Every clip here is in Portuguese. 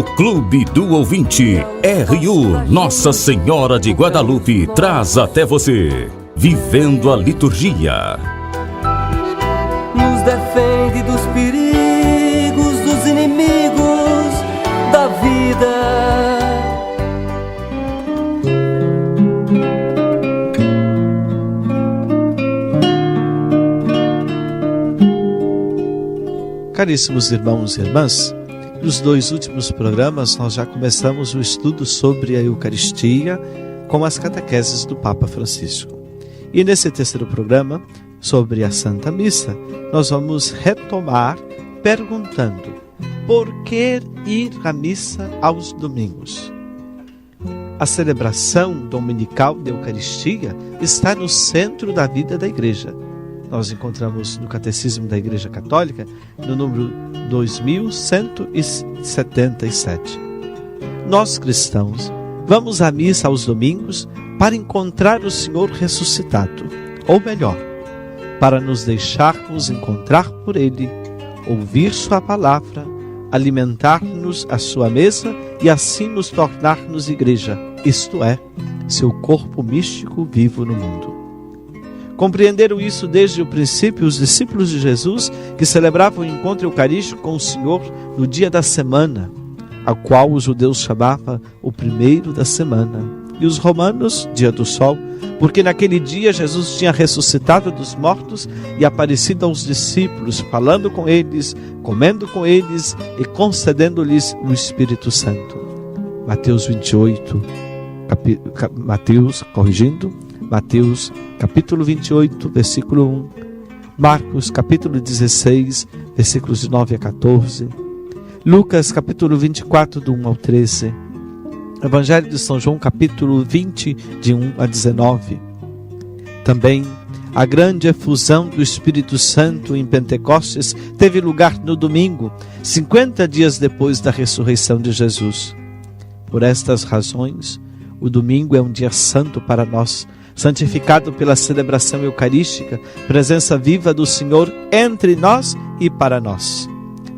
O Clube do Ouvinte, RU Nossa Senhora de Guadalupe, traz até você Vivendo a Liturgia. Nos defende dos perigos, dos inimigos da vida. Caríssimos irmãos e irmãs, nos 2 últimos programas nós já começamos o estudo sobre a Eucaristia com as catequeses do Papa Francisco. E nesse terceiro programa, sobre a Santa Missa, nós vamos retomar perguntando: por que ir à missa aos domingos? A celebração dominical da Eucaristia está no centro da vida da Igreja. Nós encontramos no Catecismo da Igreja Católica, no número 2177. Nós, cristãos, vamos à missa aos domingos para encontrar o Senhor ressuscitado, ou melhor, para nos deixarmos encontrar por Ele, ouvir Sua palavra, alimentar-nos à Sua mesa e assim nos tornar-nos Igreja, isto é, seu corpo místico vivo no mundo. Compreenderam isso desde o princípio os discípulos de Jesus, que celebravam o encontro eucarístico com o Senhor no dia da semana, a qual os judeus chamavam o primeiro da semana, e os romanos, dia do sol, porque naquele dia Jesus tinha ressuscitado dos mortos e aparecido aos discípulos, falando com eles, comendo com eles e concedendo-lhes o Espírito Santo. Mateus 28, Mateus capítulo 28, versículo 1, Marcos capítulo 16, versículos de 9 a 14, Lucas capítulo 24, do 1 ao 13, Evangelho de São João capítulo 20, de 1 a 19. Também a grande efusão do Espírito Santo em Pentecostes teve lugar no domingo, 50 dias depois da ressurreição de Jesus. Por estas razões, o domingo é um dia santo para nós, santificado pela celebração eucarística, presença viva do Senhor entre nós e para nós.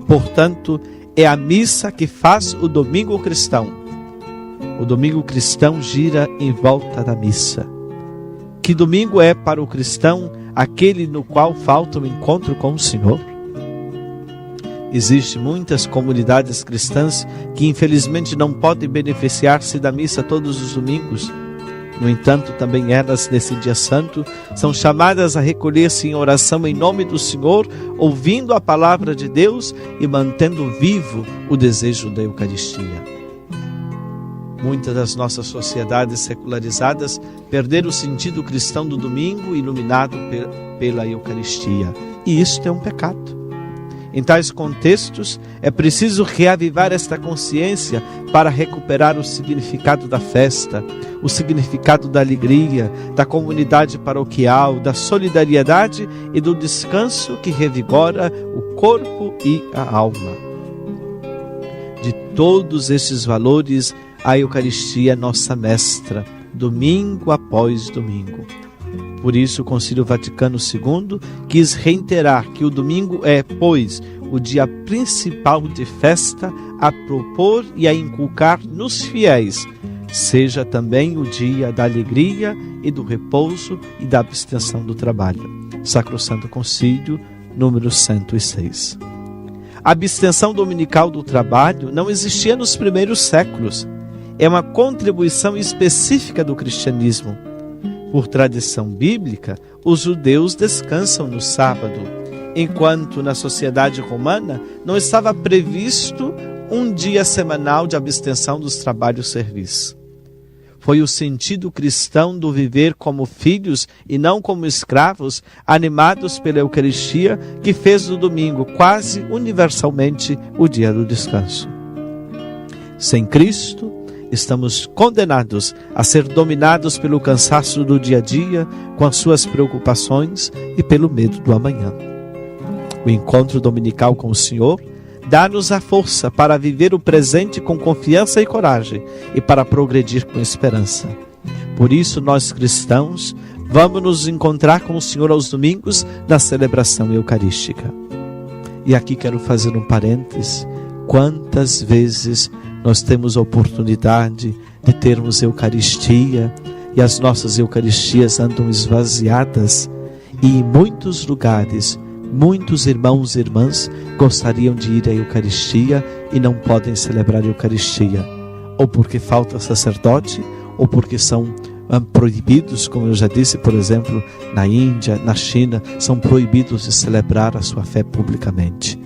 Portanto, é a missa que faz o domingo cristão. O domingo cristão gira em volta da missa. Que domingo é para o cristão aquele no qual falta o encontro com o Senhor? Existem muitas comunidades cristãs que infelizmente não podem beneficiar-se da missa todos os domingos. No entanto, também elas, nesse dia santo, são chamadas a recolher-se em oração em nome do Senhor, ouvindo a palavra de Deus e mantendo vivo o desejo da Eucaristia. Muitas das nossas sociedades secularizadas perderam o sentido cristão do domingo iluminado pela Eucaristia. E isto é um pecado. Em tais contextos, é preciso reavivar esta consciência para recuperar o significado da festa, o significado da alegria, da comunidade paroquial, da solidariedade e do descanso que revigora o corpo e a alma. De todos estes valores, a Eucaristia é nossa mestra, domingo após domingo. Por isso, o Concílio Vaticano II quis reiterar que o domingo é, pois, o dia principal de festa a propor e a inculcar nos fiéis, seja também o dia da alegria e do repouso e da abstenção do trabalho. Sacrosanto Concílio, número 106. A abstenção dominical do trabalho não existia nos primeiros séculos. É uma contribuição específica do cristianismo. Por tradição bíblica, os judeus descansam no sábado, enquanto na sociedade romana não estava previsto um dia semanal de abstenção dos trabalhos e serviços. Foi o sentido cristão do viver como filhos e não como escravos, animados pela Eucaristia, que fez do domingo quase universalmente o dia do descanso. Sem Cristo, estamos condenados a ser dominados pelo cansaço do dia a dia, com as suas preocupações e pelo medo do amanhã. O encontro dominical com o Senhor dá-nos a força para viver o presente com confiança e coragem e para progredir com esperança. Por isso, nós cristãos vamos nos encontrar com o Senhor aos domingos na celebração eucarística. E aqui quero fazer um parênteses. Quantas vezes nós temos a oportunidade de termos Eucaristia, e as nossas Eucaristias andam esvaziadas, e em muitos lugares, muitos irmãos e irmãs gostariam de ir à Eucaristia e não podem celebrar a Eucaristia, ou porque falta sacerdote, ou porque são proibidos, como eu já disse, por exemplo, na Índia, na China, são proibidos de celebrar a sua fé publicamente.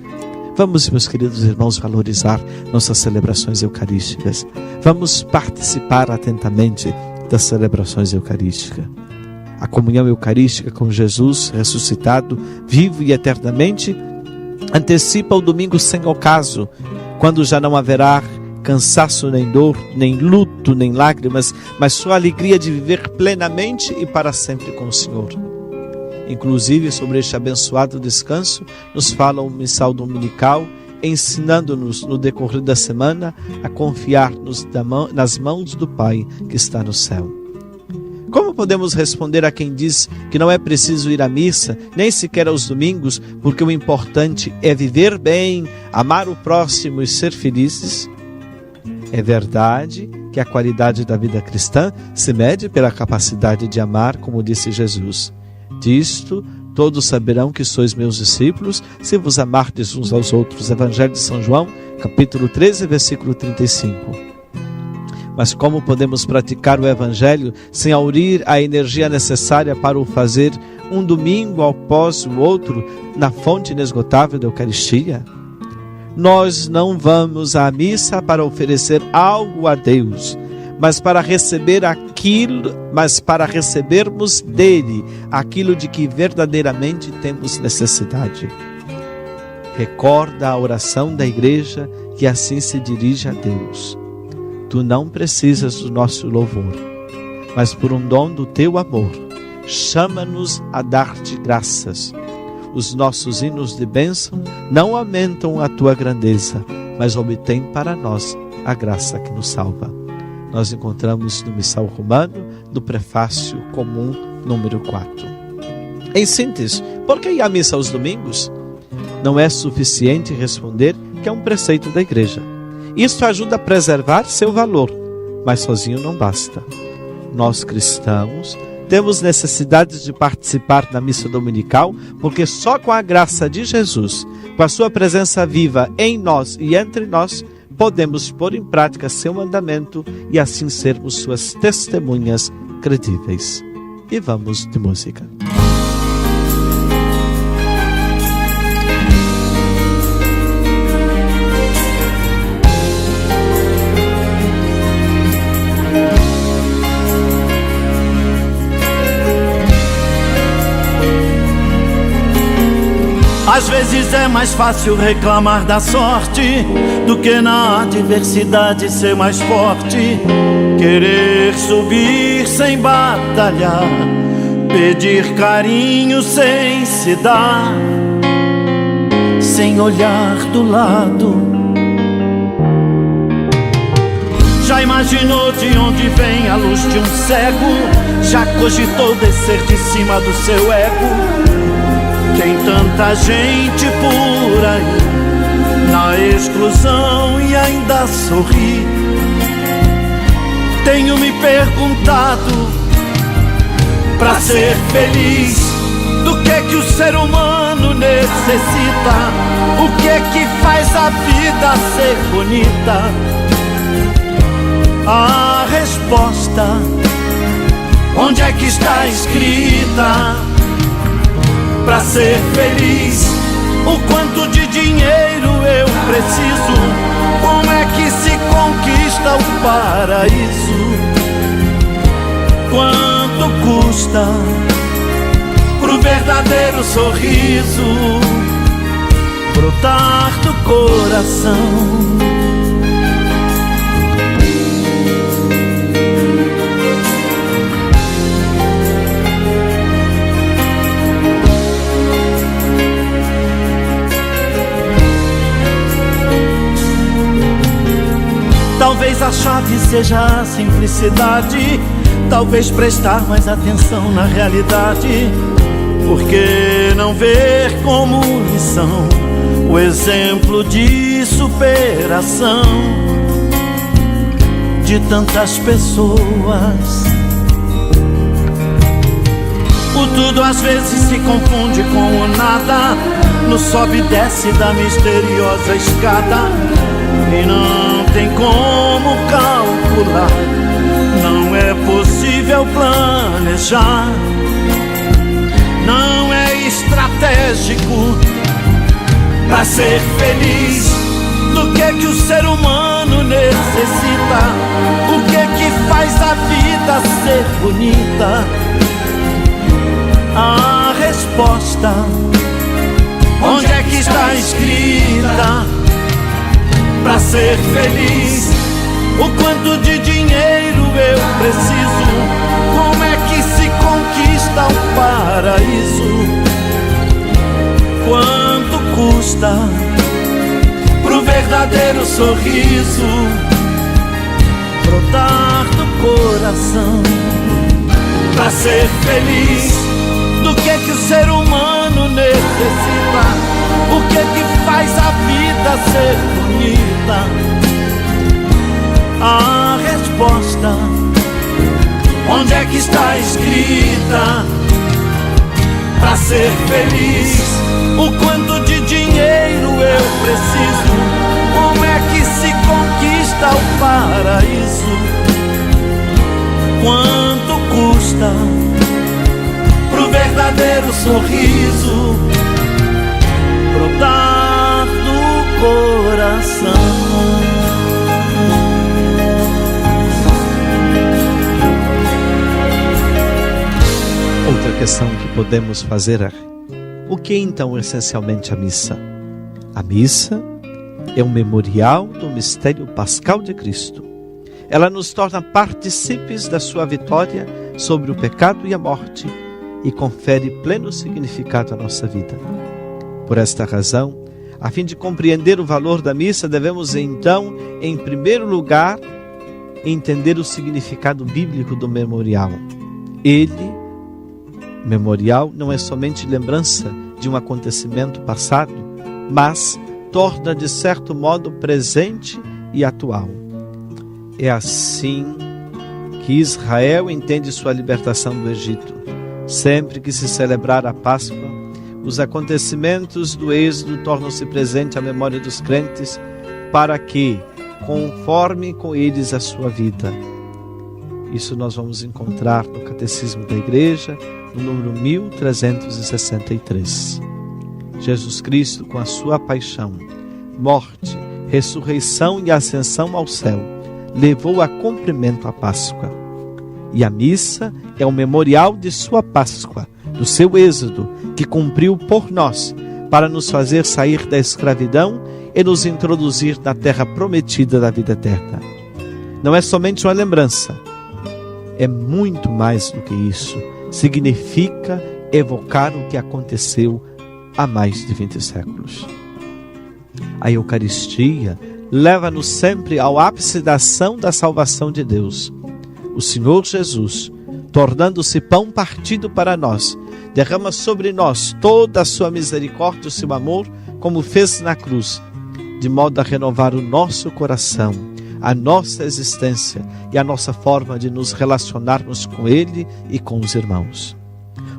Vamos, meus queridos irmãos, valorizar nossas celebrações eucarísticas. Vamos participar atentamente das celebrações eucarísticas. A comunhão eucarística com Jesus ressuscitado, vivo e eternamente, antecipa o domingo sem ocaso, quando já não haverá cansaço, nem dor, nem luto, nem lágrimas, mas só a alegria de viver plenamente e para sempre com o Senhor. Inclusive, sobre este abençoado descanso, nos fala o missal dominical, ensinando-nos no decorrer da semana a confiar-nos nas mãos do Pai que está no céu. Como podemos responder a quem diz que não é preciso ir à missa, nem sequer aos domingos, porque o importante é viver bem, amar o próximo e ser felizes? É verdade que a qualidade da vida cristã se mede pela capacidade de amar, como disse Jesus. Disto, todos saberão que sois meus discípulos, se vos amardes uns aos outros. Evangelho de São João, capítulo 13, versículo 35. Mas como podemos praticar o Evangelho sem aurir a energia necessária para o fazer um domingo após o outro na fonte inesgotável da Eucaristia? Nós não vamos à missa para oferecer algo a Deus, mas para recebermos dele aquilo de que verdadeiramente temos necessidade. Recorda a oração da igreja que assim se dirige a Deus. Tu não precisas do nosso louvor, mas por um dom do teu amor, chama-nos a dar-te graças. Os nossos hinos de bênção não aumentam a tua grandeza, mas obtêm para nós a graça que nos salva. Nós encontramos no Missal Romano, no prefácio comum número 4. Em síntese, por que ir à missa aos domingos? Não é suficiente responder que é um preceito da igreja. Isso ajuda a preservar seu valor, mas sozinho não basta. Nós cristãos temos necessidade de participar da missa dominical, porque só com a graça de Jesus, com a sua presença viva em nós e entre nós, podemos pôr em prática seu mandamento e assim sermos suas testemunhas credíveis. E vamos de música. Às vezes é mais fácil reclamar da sorte do que na adversidade ser mais forte. Querer subir sem batalhar, pedir carinho sem se dar, sem olhar do lado. Já imaginou de onde vem a luz de um cego? Já cogitou descer de cima do seu ego? Tem tanta gente por aí na exclusão e ainda sorri. Tenho me perguntado, pra ser feliz, do que o ser humano necessita? O que faz a vida ser bonita? A resposta, onde é que está escrita? Pra ser feliz, o quanto de dinheiro eu preciso? Como é que se conquista o paraíso? Quanto custa pro verdadeiro sorriso brotar do coração? Talvez a chave seja a simplicidade, talvez prestar mais atenção na realidade. Por que não ver como lição o exemplo de superação? de tantas pessoas. O tudo às vezes se confunde com o nada, no sobe e desce da misteriosa escada, e não tem como calcular, não é possível planejar, não é estratégico pra ser feliz. Do que o ser humano necessita? O que faz a vida ser bonita? A resposta, onde é que está escrita? Pra ser feliz, o quanto de dinheiro eu preciso? Como é que se conquista o paraíso? Quanto custa pro verdadeiro sorriso brotar do coração? Pra ser feliz, do que o ser humano necessita? O que faz a vida ser bonita? A resposta, onde é que está escrita? Pra ser feliz, o quanto de dinheiro eu preciso? Como é que se conquista o paraíso? Quanto custa pro verdadeiro sorriso brotar do coração? Outra questão que podemos fazer é: o que é então essencialmente a missa? A missa é um memorial do mistério pascal de Cristo. Ela nos torna partícipes da sua vitória sobre o pecado e a morte e confere pleno significado à nossa vida. Por esta razão, a fim de compreender o valor da missa, devemos então, em primeiro lugar, entender o significado bíblico do memorial. Memorial não é somente lembrança de um acontecimento passado, mas torna de certo modo presente e atual. É assim que Israel entende sua libertação do Egito. Sempre que se celebrar a Páscoa, os acontecimentos do Êxodo tornam-se presentes à memória dos crentes para que conforme com eles a sua vida. Isso nós vamos encontrar no Catecismo da Igreja, no número 1363. Jesus Cristo, com a sua paixão, morte, ressurreição e ascensão ao céu, levou a cumprimento a Páscoa. E a missa é o memorial de sua Páscoa, do seu êxodo, que cumpriu por nós, para nos fazer sair da escravidão e nos introduzir na terra prometida da vida eterna. Não é somente uma lembrança, é muito mais do que isso. Significa evocar o que aconteceu há mais de 20 séculos. A Eucaristia leva-nos sempre ao ápice da ação da salvação de Deus. O Senhor Jesus, tornando-se pão partido para nós, derrama sobre nós toda a sua misericórdia e o seu amor, como fez na cruz, de modo a renovar o nosso coração, a nossa existência e a nossa forma de nos relacionarmos com Ele e com os irmãos.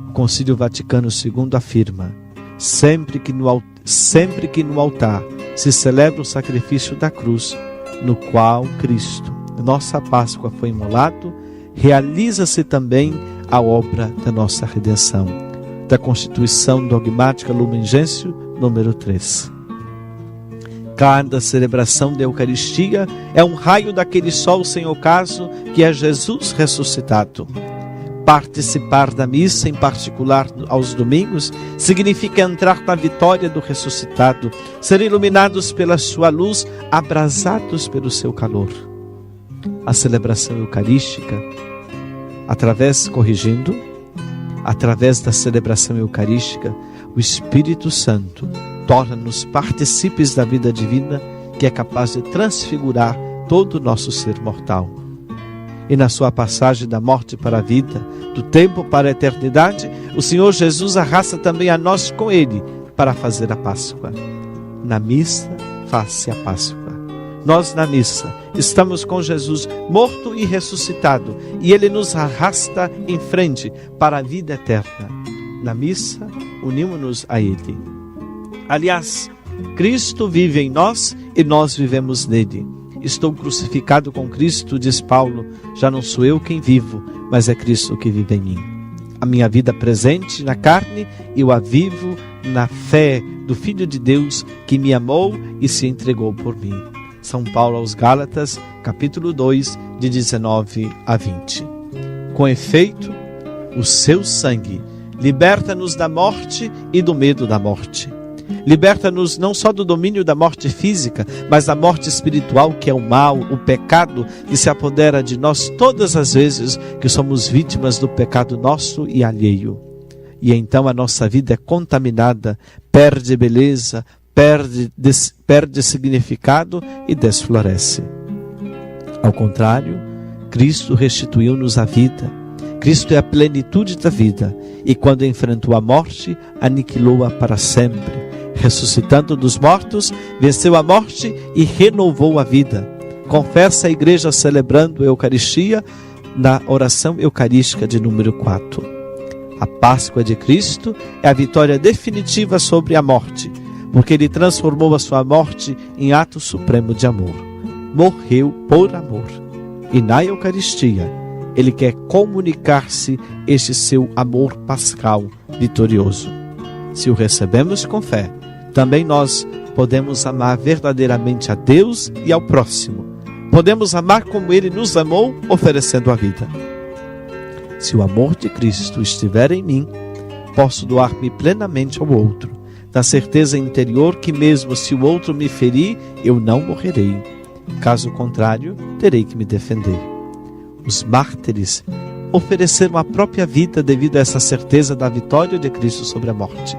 O Concílio Vaticano II afirma: sempre que no altar se celebra o sacrifício da cruz, no qual Cristo, nossa Páscoa, foi imolado, realiza-se também a obra da nossa redenção. Da Constituição Dogmática Lumen Gentium, número 3. Cada celebração da Eucaristia é um raio daquele sol sem ocaso que é Jesus ressuscitado. Participar da missa, em particular aos domingos, significa entrar na vitória do ressuscitado, ser iluminados pela sua luz, abrasados pelo seu calor. A celebração eucarística, através da celebração eucarística, o Espírito Santo torna-nos partícipes da vida divina, que é capaz de transfigurar todo o nosso ser mortal. E na sua passagem da morte para a vida, do tempo para a eternidade, o Senhor Jesus arrasta também a nós com Ele para fazer a Páscoa. Na missa, faz-se a Páscoa. Nós na missa estamos com Jesus morto e ressuscitado, e Ele nos arrasta em frente para a vida eterna. Na missa, unimos-nos a Ele. Aliás, Cristo vive em nós e nós vivemos nele. Estou crucificado com Cristo, diz Paulo, já não sou eu quem vivo, mas é Cristo que vive em mim. A minha vida presente na carne, eu a vivo na fé do Filho de Deus que me amou e se entregou por mim. São Paulo aos Gálatas, capítulo 2, de 19 a 20. Com efeito, o seu sangue liberta-nos da morte e do medo da morte. Liberta-nos não só do domínio da morte física, mas da morte espiritual, que é o mal, o pecado, que se apodera de nós todas as vezes que somos vítimas do pecado nosso e alheio. E então a nossa vida é contaminada, perde beleza, perde significado e desfloresce. Ao contrário, Cristo restituiu-nos a vida. Cristo é a plenitude da vida e quando enfrentou a morte, aniquilou-a para sempre. Ressuscitando dos mortos, venceu a morte e renovou a vida. Confessa a igreja celebrando a Eucaristia na oração eucarística de número 4. A Páscoa de Cristo é a vitória definitiva sobre a morte, porque Ele transformou a sua morte em ato supremo de amor. Morreu por amor. E na Eucaristia, Ele quer comunicar-se este seu amor pascal vitorioso. Se o recebemos com fé, também nós podemos amar verdadeiramente a Deus e ao próximo. Podemos amar como Ele nos amou, oferecendo a vida. Se o amor de Cristo estiver em mim, posso doar-me plenamente ao outro, da certeza interior que mesmo se o outro me ferir, eu não morrerei. Caso contrário, terei que me defender. Os mártires ofereceram a própria vida devido a essa certeza da vitória de Cristo sobre a morte.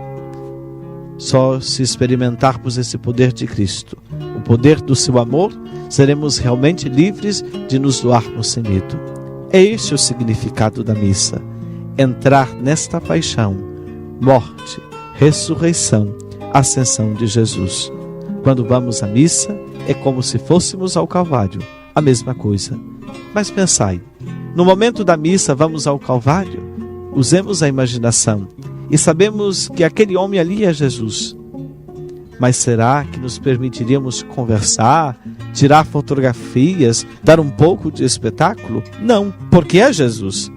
Só se experimentarmos esse poder de Cristo, o poder do seu amor, seremos realmente livres de nos doarmos sem medo. É este o significado da missa. Entrar nesta paixão, morte, ressurreição, ascensão de Jesus. Quando vamos à missa, é como se fôssemos ao Calvário, a mesma coisa. Mas pensai, no momento da missa vamos ao Calvário? Usemos a imaginação e sabemos que aquele homem ali é Jesus. Mas será que nos permitiríamos conversar, tirar fotografias, dar um pouco de espetáculo? Não, porque é Jesus.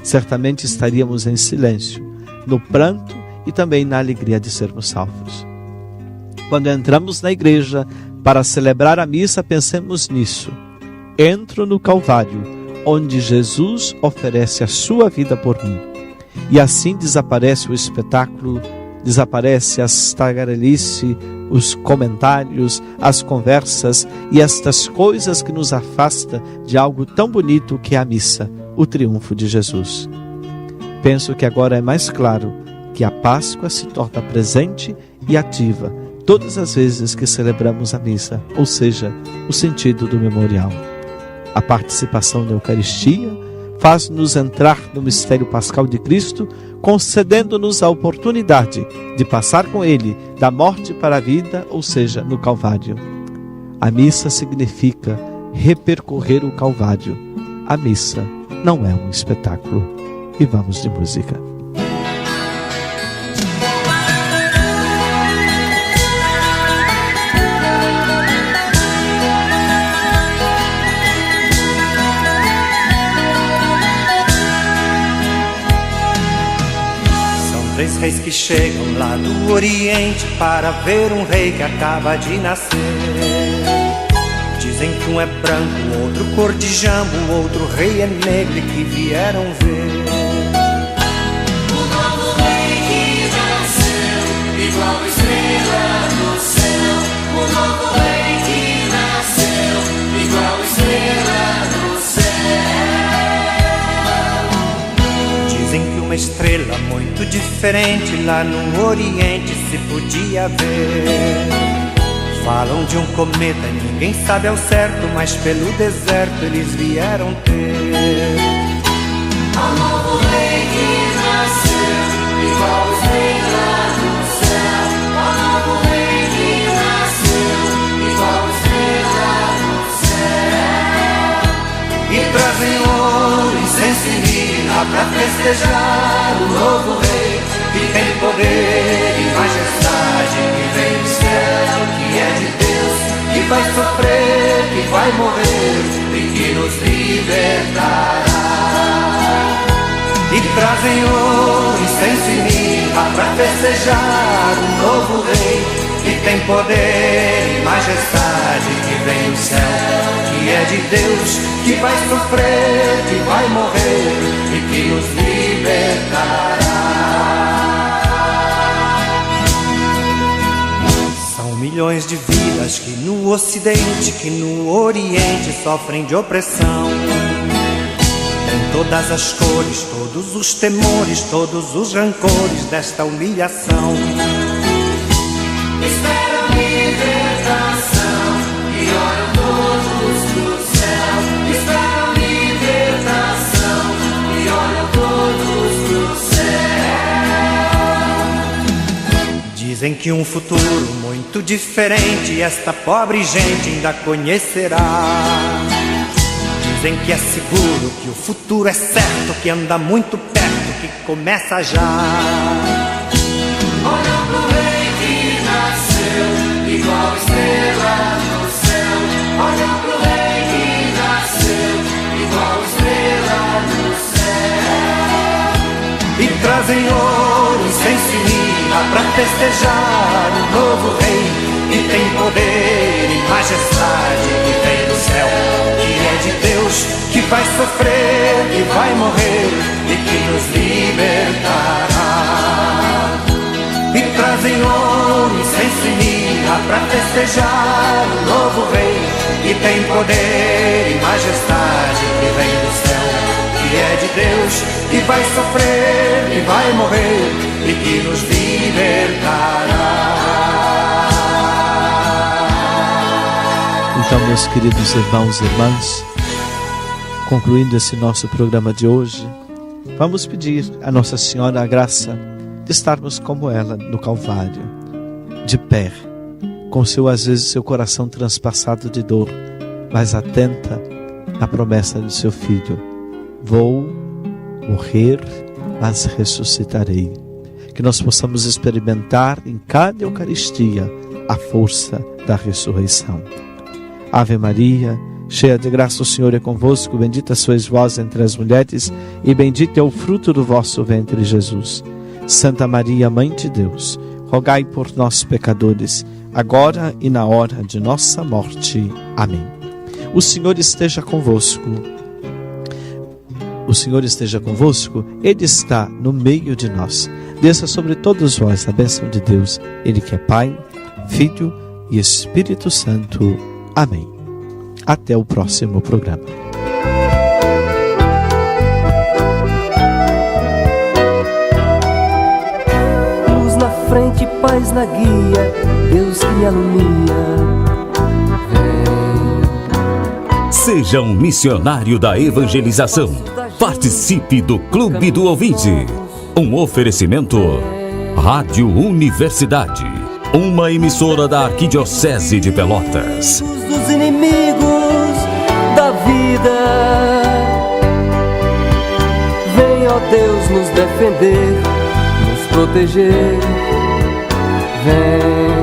Certamente estaríamos em silêncio, no pranto e também na alegria de sermos salvos. Quando entramos na igreja para celebrar a missa, pensemos nisso. Entro no Calvário, onde Jesus oferece a sua vida por mim. E assim desaparece o espetáculo, desaparece as tagarelice, os comentários, as conversas e estas coisas que nos afastam de algo tão bonito que é a missa, o triunfo de Jesus. Penso que agora é mais claro que a Páscoa se torna presente e ativa todas as vezes que celebramos a missa, ou seja, o sentido do memorial. A participação na Eucaristia faz-nos entrar no mistério pascal de Cristo, concedendo-nos a oportunidade de passar com Ele da morte para a vida, ou seja, no Calvário. A missa significa repercorrer o Calvário. A missa não é um espetáculo. E vamos de música. Três reis que chegam lá do Oriente para ver um rei que acaba de nascer. Dizem que um é branco, outro cor de jambo, outro rei é negro e que vieram ver o novo rei que nasceu, igual estrela no céu. O novo rei que nasceu, igual estrela no céu. Dizem que uma estrela muito diferente lá no Oriente se podia ver. Falam de um cometa e ninguém sabe ao certo, mas pelo deserto eles vieram ter ao novo rei que nasceu, igual estrela no céu. Ao novo rei que nasceu, igual estrela pra festejar o novo rei, que tem poder e majestade, que vem do céu, que é de Deus, que vai sofrer, que vai morrer e que nos libertará. E trazem ouro, incenso e mirra pra festejar o novo rei, que tem poder e majestade, que vem do céu, que é de Deus, que vai sofrer, que vai morrer e que nos libertará. São milhões de vidas que no Ocidente, que no Oriente sofrem de opressão. Tem todas as cores, todos os temores, todos os rancores desta humilhação. Esperam libertação e olham todos pro céu. Esperam libertação e olham todos pro céu. Dizem que um futuro muito diferente esta pobre gente ainda conhecerá. Dizem que é seguro, que o futuro é certo, que anda muito perto, que começa já. Olham pro rei que nasceu, igual estrela no céu. Olham pro rei que nasceu, igual estrela no céu. E trazem ouro, incenso e mirra pra festejar o novo rei, que tem poder e majestade, que vem do céu, que é de Deus, que vai sofrer, que vai morrer e que nos libertará. E trazem ouro, incenso e mirra pra festejar o novo rei, que tem poder e majestade, que vem do céu, que é de Deus, que vai sofrer, que vai morrer e que nos libertará. Então, meus queridos irmãos e irmãs, concluindo esse nosso programa de hoje, vamos pedir a Nossa Senhora a graça de estarmos como ela no Calvário, de pé, com às vezes seu coração transpassado de dor, mas atenta à promessa do seu Filho: vou morrer, mas ressuscitarei. Que nós possamos experimentar em cada Eucaristia a força da ressurreição. Ave Maria, cheia de graça, o Senhor é convosco, bendita sois vós entre as mulheres, e bendito é o fruto do vosso ventre, Jesus. Santa Maria, Mãe de Deus, rogai por nós, pecadores, agora e na hora de nossa morte. Amém. O Senhor esteja convosco. O Senhor esteja convosco, Ele está no meio de nós. Desça sobre todos vós a bênção de Deus, Ele que é Pai, Filho e Espírito Santo. Amém. Até o próximo programa. Luz na frente, paz na guia, Deus que me alumia. Seja um missionário da evangelização. Participe do Clube do Ouvinte. Um oferecimento Rádio Universidade, uma emissora da Arquidiocese de Pelotas. Dos inimigos da vida, vem, ó Deus, nos defender, nos proteger. Vem.